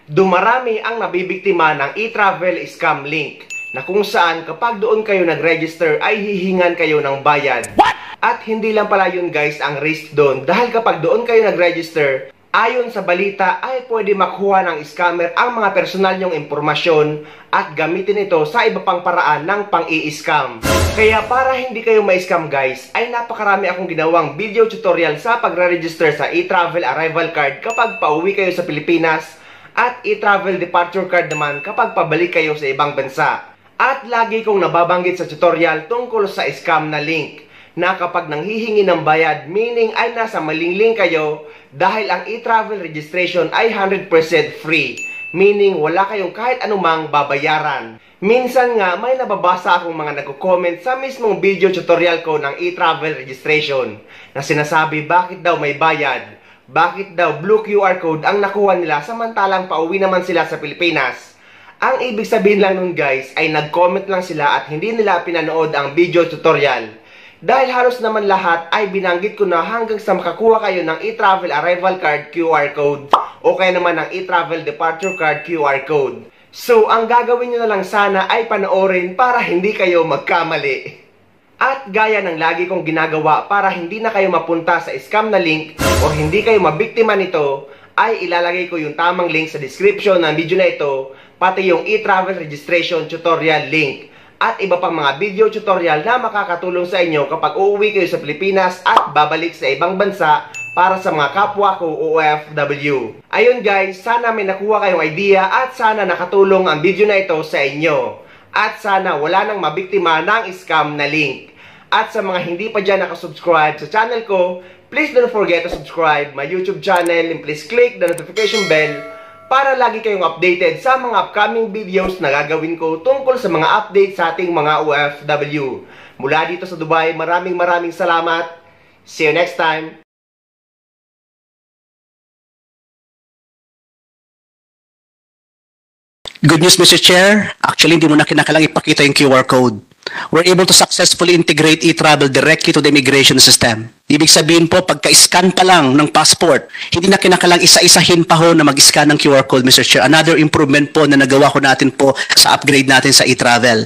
Dumarami ang nabibiktima ng e-travel scam link na kung saan kapag doon kayo nag-register ay hihingan kayo ng bayad. What? At hindi lang pala yun guys ang risk doon, dahil kapag doon kayo nag-register, ayon sa balita ay pwede makuha ng scammer ang mga personal nyong impormasyon at gamitin ito sa iba pang paraan ng pang-i-scam. Kaya para hindi kayo ma-scam guys, ay napakarami akong ginawang video tutorial sa pagre-register sa e-travel arrival card kapag pauwi kayo sa Pilipinas at e-travel departure card naman kapag pabalik kayo sa ibang bansa. At lagi kong nababanggit sa tutorial tungkol sa scam na link na kapag nanghihingi ng bayad, meaning ay nasa maling link kayo dahil ang e-travel registration ay 100% free, meaning wala kayong kahit anumang babayaran. Minsan nga may nababasa akong mga nagko-comment sa mismong video tutorial ko ng e-travel registration na sinasabi bakit daw may bayad, bakit daw blue QR code ang nakuha nila samantalang pauwi naman sila sa Pilipinas. Ang ibig sabihin lang nun guys ay nag-comment lang sila at hindi nila pinanood ang video tutorial. Dahil halos naman lahat ay binanggit ko na hanggang sa makakuha kayo ng e-travel arrival card QR code o kaya naman ng e-travel departure card QR code. So ang gagawin nyo na lang sana ay panoorin para hindi kayo magkamali. At gaya ng lagi kong ginagawa para hindi na kayo mapunta sa scam na link o hindi kayo mabiktima nito, ay ilalagay ko yung tamang link sa description ng video na ito, pati yung e-travel registration tutorial link at iba pang mga video tutorial na makakatulong sa inyo kapag uuwi kayo sa Pilipinas at babalik sa ibang bansa para sa mga kapwa ko OFW. Ayun guys, sana may nakuha kayong idea at sana nakatulong ang video na ito sa inyo. At sana wala nang mabiktima ng scam na link. At sa mga hindi pa dyan nakasubscribe sa channel ko, please don't forget to subscribe my YouTube channel and please click the notification bell para lagi kayong updated sa mga upcoming videos na gagawin ko tungkol sa mga updates sa ating mga OFW. Mula dito sa Dubai, maraming salamat. See you next time. Good news, Mr. Chair. Actually, hindi mo na kinakailangang ipakita yung QR code. We're able to successfully integrate e-travel directly to the immigration system. Ibig sabihin po, pagka-scan pa lang ng passport, hindi na kinakailangang isa-isahin pa ho na mag-scan ng QR code, Mr. Chair. Another improvement po na nagawa ko natin po sa upgrade natin sa e-travel.